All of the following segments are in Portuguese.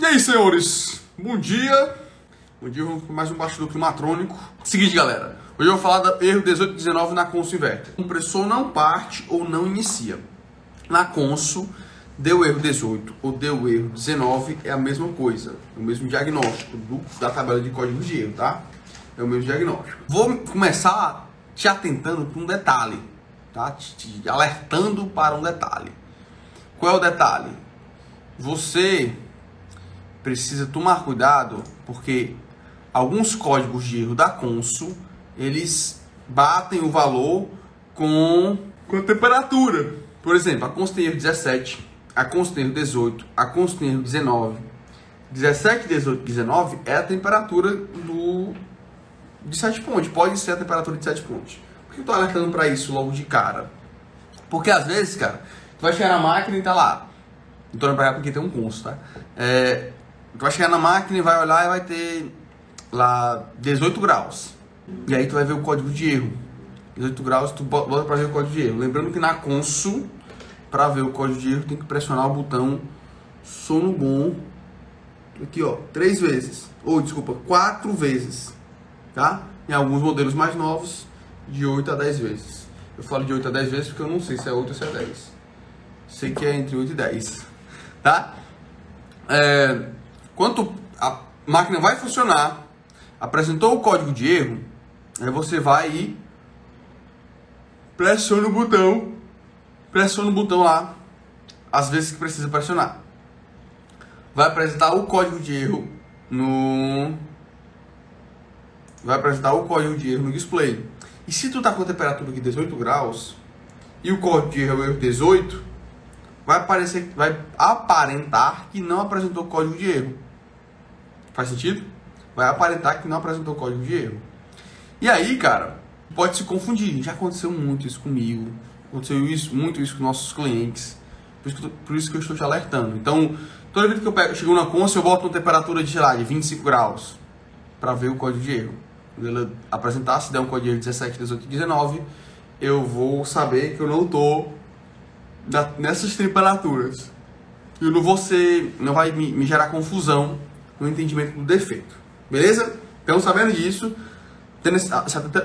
E aí, senhores? Bom dia. Bom dia, vamos com mais um bastidor climatrônico. Seguinte, galera. Hoje eu vou falar do erro 18 e 19 na Consul Inverter. O compressor não parte ou não inicia. Na Consul, deu erro 18 ou deu erro 19, é a mesma coisa. É o mesmo diagnóstico da tabela de código de erro, tá? É o mesmo diagnóstico. Vou começar te atentando para um detalhe, tá? Te alertando para um detalhe. Qual é o detalhe? Você precisa tomar cuidado porque alguns códigos de erro da Consul, eles batem o valor com a temperatura. Por exemplo, a Consul tem erro 17, a Consul tem erro 18, a Consul tem erro 19. 17, 18, 19 é a temperatura de set point. Pode ser a temperatura de set point. Por que eu tô alertando para isso logo de cara? Porque às vezes, cara, tu vai chegar na máquina e tá lá. Não tô lembrando porque tem um Consul, tá? Tu vai chegar na máquina e vai olhar e vai ter lá 18 graus. E aí tu vai ver o código de erro. 18 graus, tu bota pra ver o código de erro. Lembrando que na Consul, pra ver o código de erro, tem que pressionar o botão sono bom. Aqui, ó, 3 vezes. Ou, desculpa, 4 vezes. Tá? Em alguns modelos mais novos, de 8 a 10 vezes. Eu falo de 8 a 10 vezes porque eu não sei se é 8 ou se é 10. Sei que é entre 8 e 10. Tá? Quando a máquina vai funcionar, apresentou o código de erro, aí você vai e pressiona o botão lá, às vezes que precisa pressionar. Vai apresentar o código de erro no display. E se tu tá com a temperatura aqui 18 graus e o código de erro é o erro 18, vai aparentar que não apresentou o código de erro. Faz sentido? Vai aparentar que não apresentou o código de erro. E aí, cara, pode se confundir. Já aconteceu muito isso comigo. Aconteceu muito isso com nossos clientes. Por isso que eu estou te alertando. Então, toda vez que eu chego na Consul, eu boto uma temperatura de, sei lá, de 25 graus para ver o código de erro. Quando ela apresentar, se der um código de erro 17, 18 e 19, eu vou saber que eu não estou nessas temperaturas. E não vai me gerar confusão no entendimento do defeito. Beleza? Então, sabendo disso,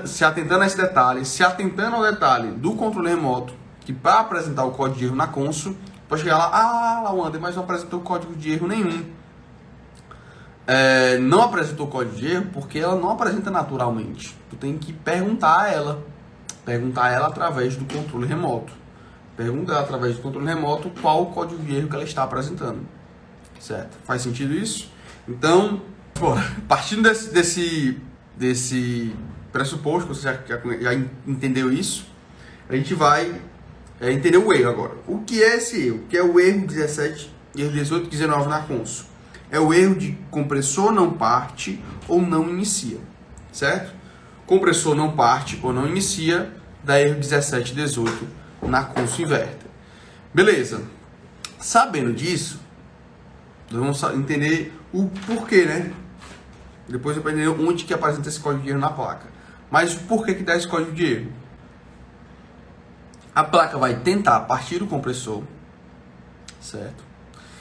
se atentando a esse detalhe, se atentando ao detalhe do controle remoto, que para apresentar o código de erro na Consul, pode chegar lá, o Wander, mas não apresentou código de erro nenhum. Não apresentou código de erro porque ela não apresenta naturalmente. Tu tem que perguntar a ela. Perguntar a ela através do controle remoto. Pergunta ela através do controle remoto qual o código de erro que ela está apresentando. Certo? Faz sentido isso? Então, partindo desse pressuposto, que você já entendeu isso, a gente vai entender o erro agora. O que é esse erro? Que é o erro 17, erro 18 e 19 na Consul. É o erro de compressor não parte ou não inicia. Certo? Compressor não parte ou não inicia, dá erro 17 e 18 na Consul Inverter. Beleza. Sabendo disso, nós vamos entender o porquê, né? Depois eu vou entender onde que apresenta esse código de erro na placa. Mas o porquê que dá esse código de erro? A placa vai tentar partir o compressor, certo?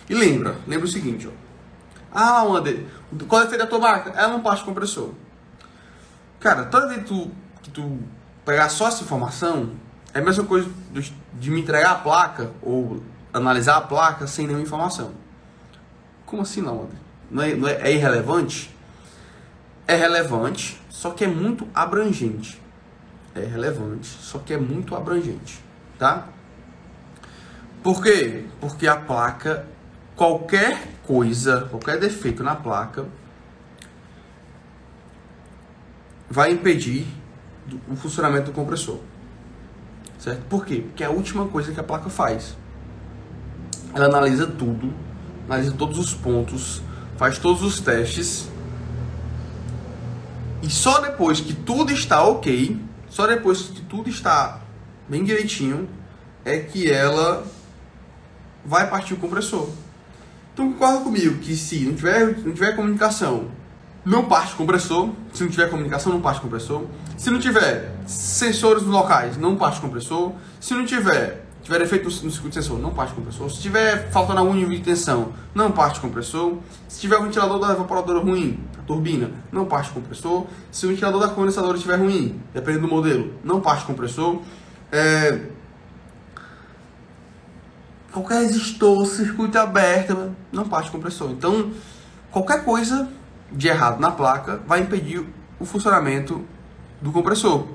E lembra o seguinte, ó. Wander, qual é o efeito da tua máquina? Ela não parte o compressor. Cara, toda vez que tu pegar só essa informação, é a mesma coisa de me entregar a placa ou analisar a placa sem nenhuma informação. Como assim não, Wander? É irrelevante? É relevante, só que é muito abrangente. É relevante, só que é muito abrangente, tá? Por quê? Porque a placa, qualquer coisa, qualquer defeito na placa vai impedir o funcionamento do compressor. Certo? Por quê? Porque é a última coisa que a placa faz. Ela analisa tudo, analisa todos os pontos, faz todos os testes. E só depois que tudo está ok, só depois que tudo está bem direitinho, é que ela vai partir o compressor. Então concorda comigo que se não tiver comunicação, não parte o compressor. Se não tiver comunicação, não parte o compressor. Se não tiver sensores locais, não parte o compressor. Se não tiver tiver defeito no circuito de sensor, não parte o compressor. Se tiver faltando algum nível de tensão, não parte o compressor. Se tiver o ventilador da evaporadora ruim, a turbina, não parte o compressor. Se o ventilador da condensadora estiver ruim, dependendo do modelo, não parte o compressor. Qualquer resistor, circuito aberto, não parte o compressor. Então, qualquer coisa de errado na placa vai impedir o funcionamento do compressor.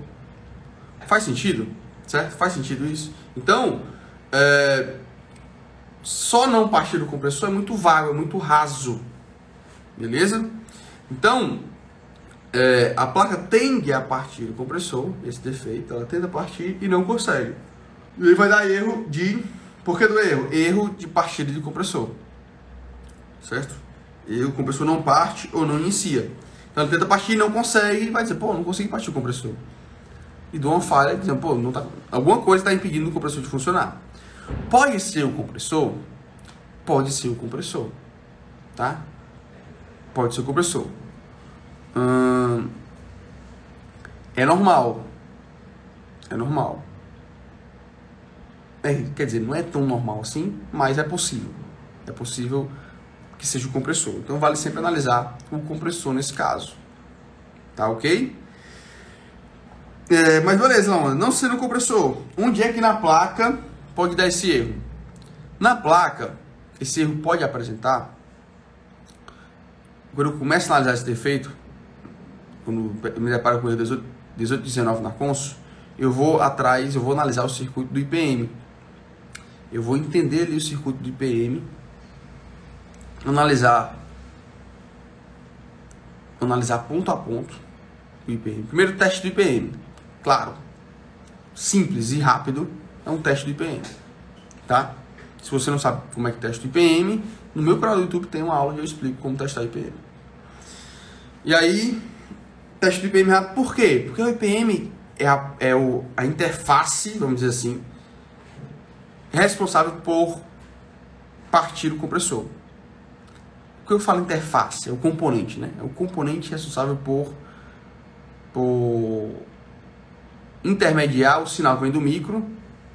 Faz sentido? Certo? Faz sentido isso? Então, só não partir do compressor é muito vago, é muito raso. Beleza? Então, a placa tende a partir do compressor, esse defeito, ela tende a partir e não consegue. E aí vai dar erro de... Por que do erro? Erro de partida de compressor. Certo? E o compressor não parte ou não inicia. Então ele tenta partir e não consegue, e vai dizer, pô, não consegui partir o compressor. E dá uma falha, dizendo, pô, não tá... alguma coisa está impedindo o compressor de funcionar. Pode ser o compressor? Pode ser o compressor. Tá? Pode ser o compressor. É normal. É normal. Quer dizer, não é tão normal assim, mas é possível. É possível que seja o compressor. Então vale sempre analisar o compressor nesse caso. Tá ok? Mas beleza, não sendo o compressor, onde é que na placa pode dar esse erro? Na placa, esse erro pode apresentar, quando eu começo a analisar esse defeito, quando eu me deparo com o erro 1819 na Consul, eu vou analisar o circuito do IPM. Eu vou entender ali o circuito do IPM, analisar ponto a ponto o IPM. Primeiro teste do IPM, claro, simples e rápido, é um teste do IPM, tá? Se você não sabe como é que testa o IPM, no meu canal do YouTube tem uma aula onde eu explico como testar o IPM. E aí, teste do IPM rápido, por quê? Porque o IPM é a interface, vamos dizer assim, responsável por partir o compressor. O que eu falo interface? É o componente, né? É o componente responsável por intermediar o sinal que vem do micro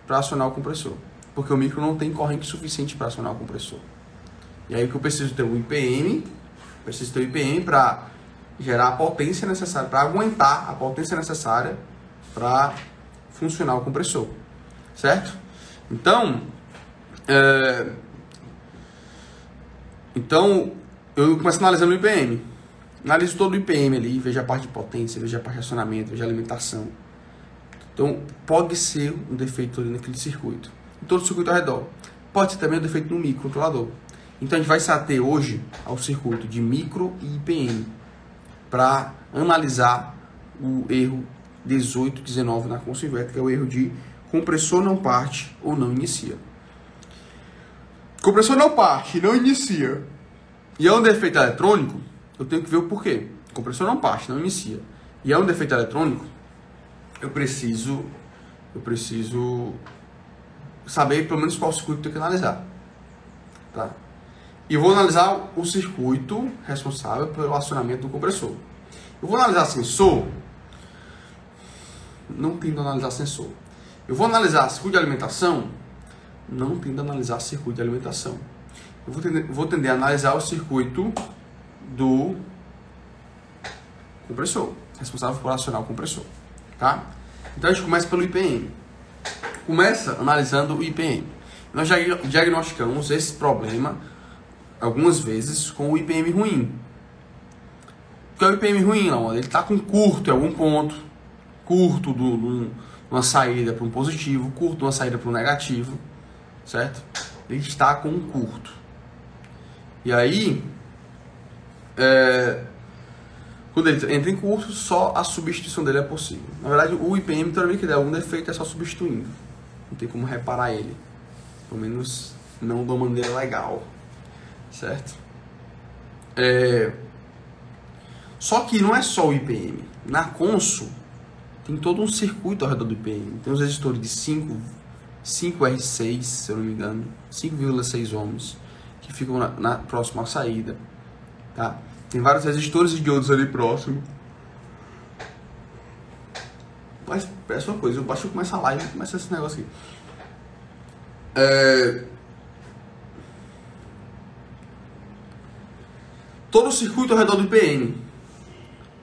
para acionar o compressor. Porque o micro não tem corrente suficiente para acionar o compressor. E aí que eu preciso ter o IPM, para gerar a potência necessária, para aguentar a potência necessária para funcionar o compressor. Certo? Então, eu começo analisando o IPM. Analiso todo o IPM ali, vejo a parte de potência, vejo a parte de acionamento, vejo a alimentação. Então, pode ser um defeito ali naquele circuito. Em todo o circuito ao redor. Pode ser também um defeito no microcontrolador. Então, a gente vai se ater hoje ao circuito de micro e IPM para analisar o erro 1819 na Consul Inverter, que é o erro de compressor não parte ou não inicia. Compressor não parte, não inicia. E é um defeito eletrônico, eu tenho que ver o porquê. Compressor não parte, não inicia. E é um defeito eletrônico, eu preciso saber pelo menos qual circuito eu tenho que analisar. Tá? E eu vou analisar o circuito responsável pelo acionamento do compressor. Eu vou analisar sensor. Não tendo a analisar sensor. Eu vou analisar circuito de alimentação. Não tendo a analisar circuito de alimentação. Eu vou tender a analisar o circuito do compressor, responsável por acionar o compressor. Tá? Então a gente começa pelo IPM. Começa analisando o IPM. Nós já diagnosticamos esse problema algumas vezes com o IPM ruim. Porque o IPM ruim, não, ele está com curto em algum ponto, curto uma saída para um positivo, curto uma saída para um negativo, certo? Ele está com um curto. E aí, quando ele entra em curto, só a substituição dele é possível. Na verdade, o IPM, toda vez que der algum defeito, é só substituindo. Não tem como reparar ele. Pelo menos não de uma maneira legal. Certo? Só que não é só o IPM. Na Consul, tem todo um circuito ao redor do IPM. Tem os resistores de 5R6, se eu não me engano, 5,6 ohms, que ficam na próxima saída. Tá? Tem vários resistores e diodos ali próximo. Mas parece uma coisa, eu baixo, começa a live e começa esse negócio aqui. Todo o circuito ao redor do IPM,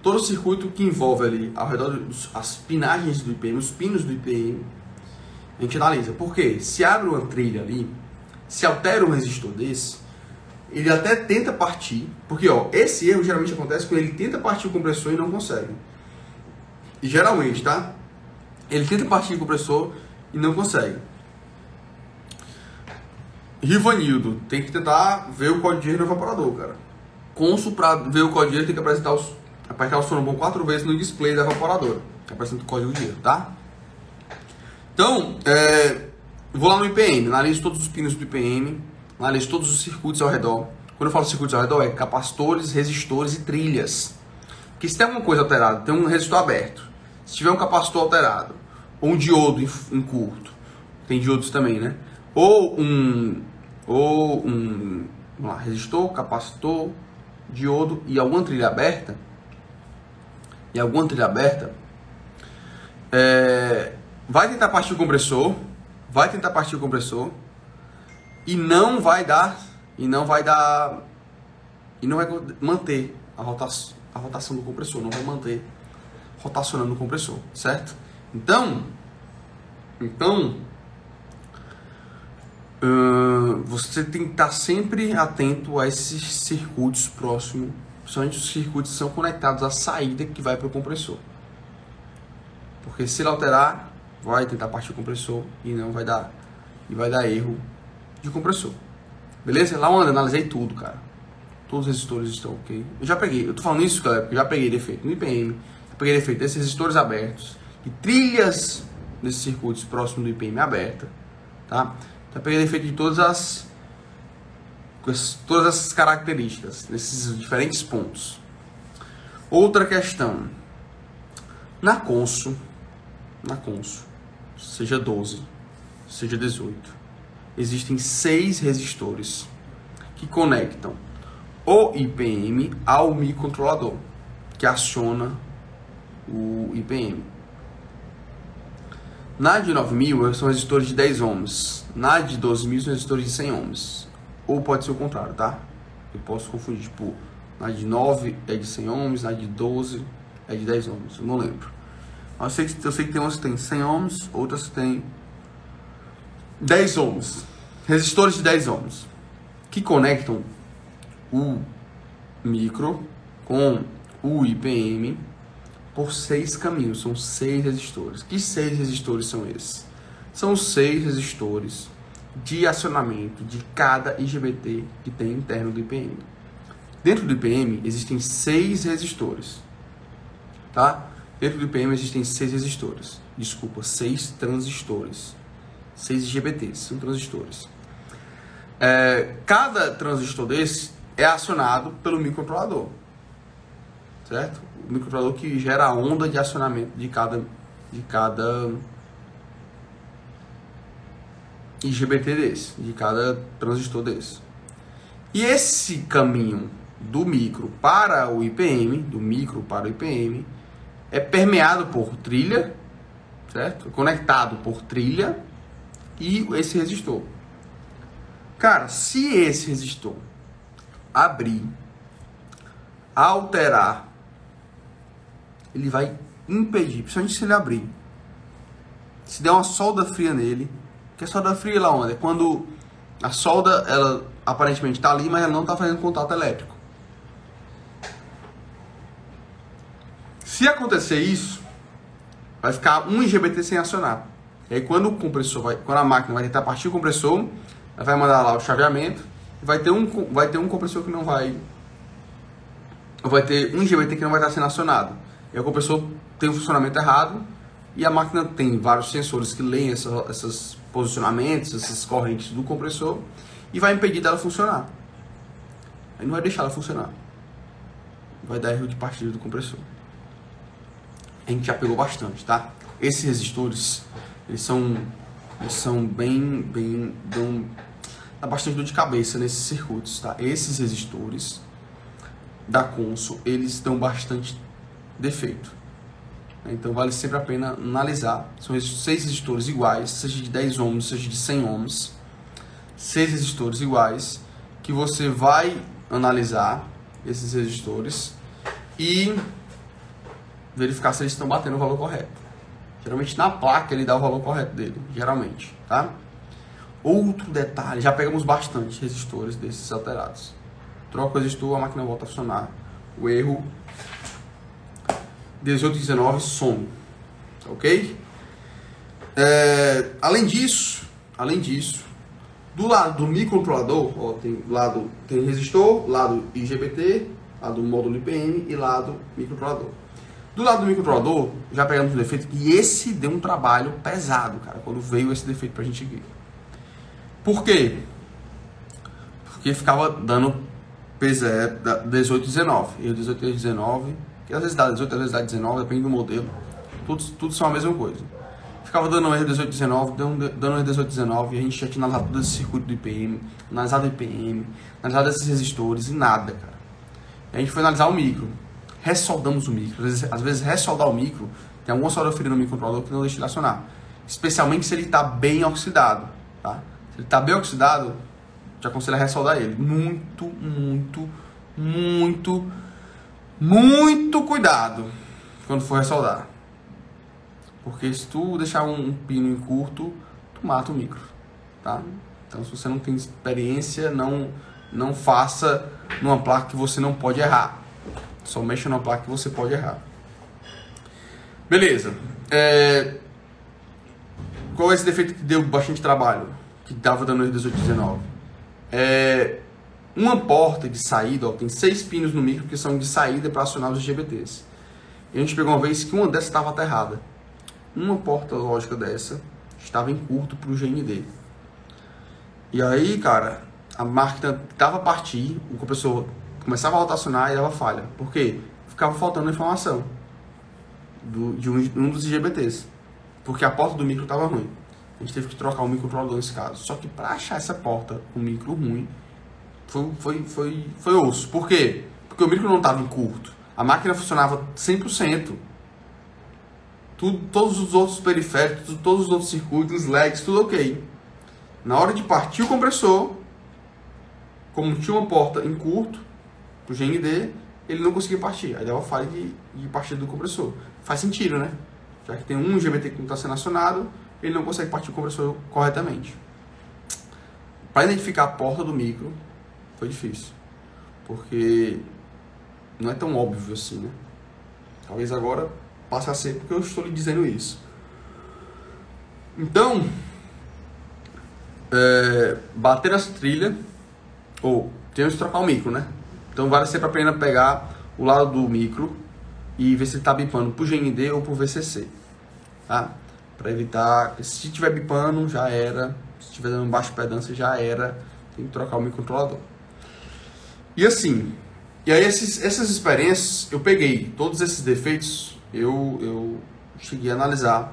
todo o circuito que envolve ali ao redor as pinagens do IPM, os pinos do IPM, a gente analisa. Porque se abre uma trilha ali, se altera um resistor desse, ele até tenta partir, porque ó, esse erro geralmente acontece quando ele tenta partir o compressor e não consegue. E geralmente, tá? Ele tenta partir o compressor e não consegue. Rivanildo, tem que tentar ver o código de erro no evaporador, cara. Consul, para ver o código de erro, tem que apertar o sonobom 4 vezes no display da evaporadora, aparecendo o código de erro, tá? Então, vou lá no IPM, analiso todos os pinos do IPM, analiso todos os circuitos ao redor. Quando eu falo circuitos ao redor, é capacitores, resistores e trilhas. Porque se tem alguma coisa alterada, tem um resistor aberto, se tiver um capacitor alterado, ou um diodo em curto, tem diodos também, né? Ou um vamos lá, resistor, capacitor, diodo e alguma trilha aberta, vai tentar partir o compressor, e não vai manter a rotação do compressor, não vai manter rotacionando o compressor, certo? Então você tem que estar sempre atento a esses circuitos próximos, principalmente os circuitos que são conectados à saída que vai para o compressor. Porque se ele alterar, vai tentar partir o compressor e vai dar erro de compressor. Beleza? Lá onde eu analisei tudo, cara. Todos os resistores estão ok. Eu tô falando isso, galera, porque eu já peguei defeito no IPM, eu peguei defeito desses resistores abertos e trilhas desses circuitos próximos do IPM aberta, tá? Então eu peguei defeito de todas essas características, nesses diferentes pontos. Outra questão. Na Consul, seja 12, seja 18, existem 6 resistores que conectam o IPM ao microcontrolador, que aciona o IPM. Na de 9000 são resistores de 10 ohms, na de 12000 são resistores de 100 ohms, ou pode ser o contrário, tá? Eu posso confundir, tipo, na de 9 é de 100 ohms, na de 12 é de 10 ohms, eu não lembro. Eu sei que tem umas que tem 100 ohms, outras que tem 10 ohms. Resistores de 10 ohms que conectam o micro com o IPM por 6 caminhos. São 6 resistores. Que 6 resistores são esses? São 6 resistores de acionamento de cada IGBT que tem interno do IPM. Dentro do IPM existem 6 resistores, tá? Dentro do IPM existem 6 resistores. Desculpa, 6 transistores. 6 IGBTs, são transistores. Cada transistor desse é acionado pelo microcontrolador, certo? O microcontrolador que gera a onda de acionamento de cada IGBT desse, de cada transistor desse. E esse caminho do micro para o IPM, é permeado por trilha, certo? Conectado por trilha e esse resistor. Cara, se esse resistor abrir, alterar, ele vai impedir, principalmente se ele abrir. Se der uma solda fria nele, que a solda fria lá onde? É quando a solda, ela aparentemente está ali, mas ela não está fazendo contato elétrico. Se acontecer isso, vai ficar um IGBT sem acionar. E aí quando a máquina vai tentar partir o compressor, ela vai mandar lá o chaveamento, e vai ter um compressor que não vai ter um IGBT que não vai estar sendo acionado. E o compressor tem um funcionamento errado, e a máquina tem vários sensores que leem esses posicionamentos, essas correntes do compressor, e vai impedir dela funcionar. Aí não vai deixar ela funcionar. Vai dar erro de partida do compressor. A gente já pegou bastante, tá? Esses resistores, eles são dá bastante dor de cabeça nesses circuitos, tá? Esses resistores da Consul, eles dão bastante defeito. Então vale sempre a pena analisar. São 6 resistores iguais, seja de 10 ohms, seja de 100 ohms. 6 resistores iguais, que você vai analisar esses resistores e verificar se eles estão batendo o valor correto. Geralmente na placa ele dá o valor correto dele, geralmente, tá? Outro detalhe, já pegamos bastante resistores desses alterados. Troca o resistor, a máquina volta a funcionar. O erro 1819 some, ok? Além disso, do lado do microcontrolador, ó, tem resistor, lado IGBT, lado módulo IPM e lado microcontrolador. Do lado do microcontrolador, já pegamos um defeito e esse deu um trabalho pesado, cara, quando veio esse defeito pra gente aqui. Por quê? Porque ficava dando P0 1819, erro 1819, que às vezes dá 18, às vezes dá 19, depende do modelo. Tudo são a mesma coisa. Ficava dando erro 1819, dando erro 1819, e a gente já tinha analisado todo esse circuito do IPM, analisado o IPM, analisado esses resistores e nada, cara. E a gente foi analisar o micro. Ressoldamos o micro. Às vezes ressoldar o micro, tem alguma solda ferida no microcontrolador que não deixa ele acionar. Especialmente se ele está bem oxidado, tá? Se ele está bem oxidado, te aconselho a ressoldar ele. Muito cuidado quando for ressoldar. Porque se tu deixar um pino em curto, tu mata o micro, tá? Então se você não tem experiência, não faça numa placa que você não pode errar. Só mexa numa placa que você pode errar. Beleza. Qual é esse defeito que deu bastante trabalho? Que estava dando erro 1819? Uma porta de saída, ó, tem 6 pinos no micro que são de saída para acionar os IGBTs. E a gente pegou uma vez que uma dessas estava aterrada. Uma porta lógica dessa estava em curto para o GND. E aí, cara, a máquina estava a partir, o compressor começava a rotacionar e dava falha. Por quê? Ficava faltando informação de um dos IGBTs. Porque a porta do micro estava ruim. A gente teve que trocar o microcontrolador nesse caso. Só que para achar essa porta com micro ruim, foi osso. Por quê? Porque o micro não estava em curto. A máquina funcionava 100%. Todos os outros periféricos, todos os outros circuitos, LEDs, tudo ok. Na hora de partir o compressor, como tinha uma porta em curto, o GND, ele não conseguia partir. Aí dava falha de partida do compressor. Faz sentido, né? Já que tem um IGBT que não está sendo acionado, ele não consegue partir o compressor corretamente. Para identificar a porta do micro, foi difícil. Porque não é tão óbvio assim, né? Talvez agora passe a ser porque eu estou lhe dizendo isso. Então, bater nessa trilha, ou temos que trocar o micro, né? Então vale sempre a pena pegar o lado do micro e ver se ele está bipando para o GND ou para o VCC, tá? Para evitar, se estiver bipando, já era. Se estiver dando baixa impedância, já era. Tem que trocar o microcontrolador. E assim, e aí essas experiências, eu peguei todos esses defeitos, eu cheguei a analisar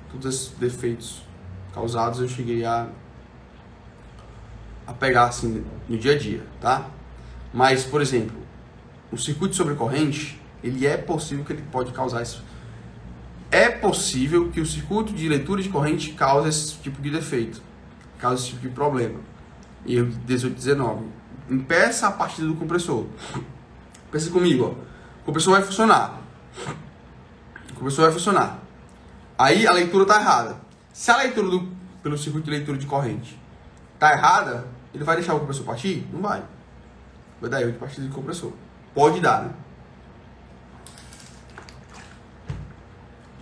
todos esses defeitos causados, eu cheguei a pegar assim no dia a dia, tá? Mas, por exemplo, o circuito sobrecorrente, ele é possível que ele pode causar isso. É possível que o circuito de leitura de corrente cause esse tipo de defeito, cause esse tipo de problema. Erro 1819. Impeça a partida do compressor. Pensa comigo, ó. O compressor vai funcionar. Aí a leitura está errada. Se a leitura pelo circuito de leitura de corrente está errada, ele vai deixar o compressor partir? Não vai. Vai dar erro de partida de compressor. Pode dar, né?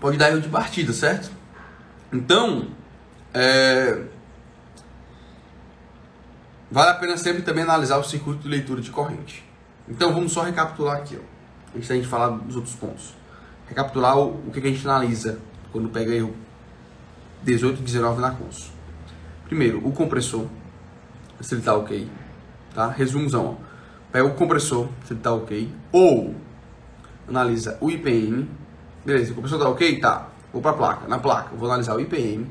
Pode dar erro de partida, certo? Então, vale a pena sempre também analisar o circuito de leitura de corrente. Então, vamos só recapitular aqui, ó, antes da gente falar dos outros pontos. Recapitular o que a gente analisa quando pega erro 18 e 19 na cons. Primeiro, o compressor, se ele está ok, tá? Resumozão, ó. Pega o compressor, se ele está ok, ou analisa o IPM. Beleza, o compressor está ok? Tá. Vou para a placa. Na placa, eu vou analisar o IPM.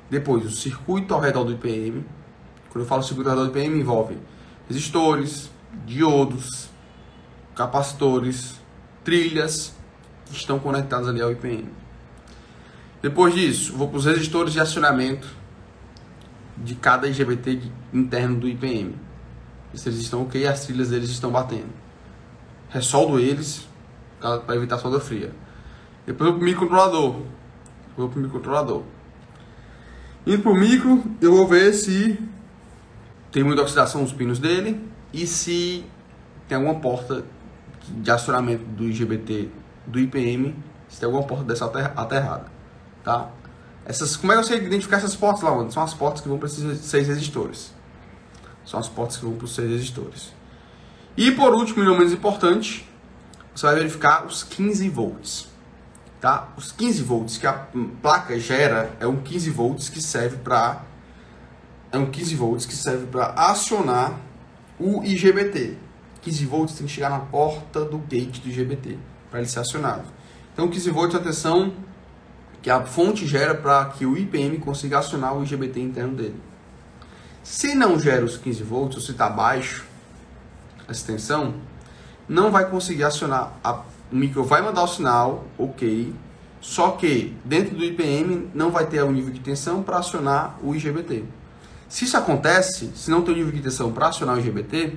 Depois, o circuito ao redor do IPM. Quando eu falo circuito ao redor do IPM, envolve resistores, diodos, capacitores, trilhas que estão conectados ali ao IPM. Depois disso, vou para os resistores de acionamento, de cada IGBT interno do IPM. Se eles estão ok, as trilhas deles estão batendo. Ressoldo eles para evitar solda fria. Depois eu vou pro microcontrolador. Indo pro micro, eu vou ver se tem muita oxidação nos pinos dele e se tem alguma porta de acionamento do IGBT do IPM, se tem alguma porta dessa aterrada, tá? Como é que você identificar essas portas lá, mano? São as portas que vão para esses 6 resistores. São as portas que vão para os 6 resistores. E por último, e não menos importante, você vai verificar os 15 volts. Tá? Os 15 volts que a placa gera é um 15 volts que serve para acionar o IGBT. 15 volts tem que chegar na porta do gate do IGBT para ele ser acionado. Então 15 volts é a tensão que a fonte gera para que o IPM consiga acionar o IGBT interno dele. Se não gera os 15 volts, ou se está baixo essa tensão, não vai conseguir acionar. O micro vai mandar o sinal, ok, só que dentro do IPM não vai ter o nível de tensão para acionar o IGBT. Se isso acontece, se não tem o nível de tensão para acionar o IGBT,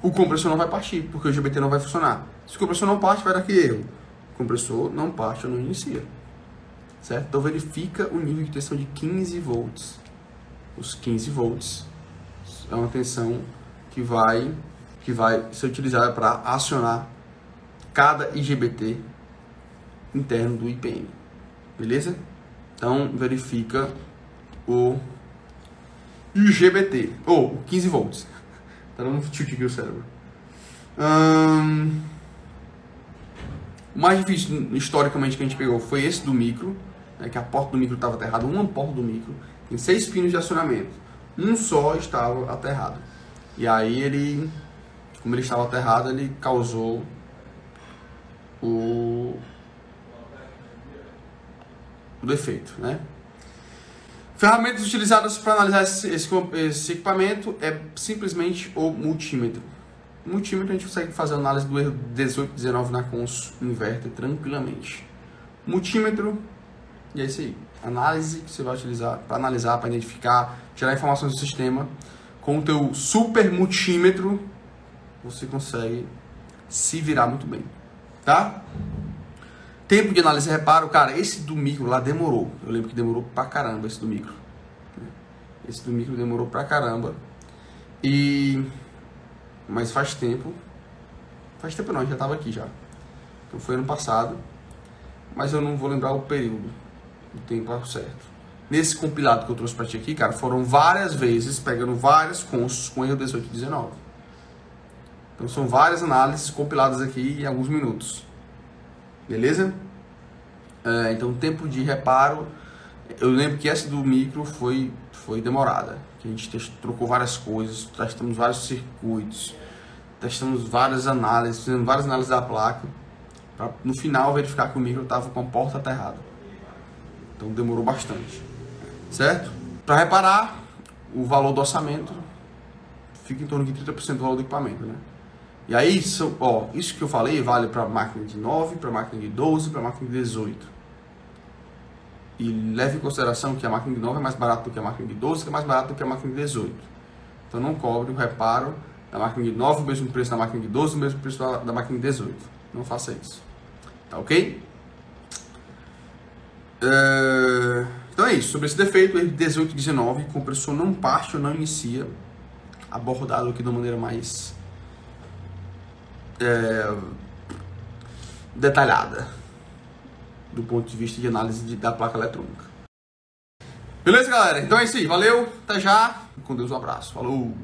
o compressor não vai partir, porque o IGBT não vai funcionar. Se o compressor não parte, vai dar que erro. O compressor não parte ou não inicia. Certo? Então verifica o nível de tensão de 15 volts. Os 15 volts é uma tensão que vai ser utilizada para acionar cada IGBT interno do IPM. Beleza? Então verifica o IGBT, ou 15 volts. Tá dando um tilt aqui o cérebro. O mais difícil historicamente que a gente pegou foi esse do micro, né, que a porta do micro estava aterrada, uma porta do micro, tem 6 pinos de acionamento, um só estava aterrado. E aí ele, como ele estava aterrado, ele causou o defeito, né? Ferramentas utilizadas para analisar esse equipamento é simplesmente o multímetro. O multímetro a gente consegue fazer a análise do erro 1819 na cons inverter tranquilamente. Multímetro, e é isso aí. Análise que você vai utilizar para analisar, para identificar, tirar informações do sistema. Com o teu super multímetro, você consegue se virar muito bem, tá? Tempo de análise e reparo, cara, esse do micro lá demorou. Eu lembro que demorou pra caramba esse do micro. Esse do micro demorou pra caramba. Mas faz tempo. Faz tempo não, já tava aqui já. Então foi ano passado. Mas eu não vou lembrar o período. O tempo certo. Nesse compilado que eu trouxe pra ti aqui, cara, foram várias vezes pegando várias constos com erro 1819. Então são várias análises compiladas aqui em alguns minutos. Beleza? Então tempo de reparo, eu lembro que essa do micro foi demorada. Que a gente trocou várias coisas, testamos vários circuitos, testamos várias análises, fizemos várias análises da placa, para no final verificar que o micro estava com a porta aterrada. Então demorou bastante. Certo? Para reparar, o valor do orçamento fica em torno de 30% do valor do equipamento, né? E aí, isso que eu falei vale para máquina de 9, para máquina de 12, para máquina de 18. E leve em consideração que a máquina de 9 é mais barata do que a máquina de 12, que é mais barata do que a máquina de 18. Então não cobre o reparo da máquina de 9, o mesmo preço da máquina de 12, o mesmo preço da máquina de 18. Não faça isso. Tá ok? Então é isso. Sobre esse defeito, erro 1819, o compressor não parte ou não inicia, abordado aqui de uma maneira mais detalhada do ponto de vista de análise da placa eletrônica. Beleza, galera? Então é isso aí. Valeu, até já. Com Deus, um abraço. Falou!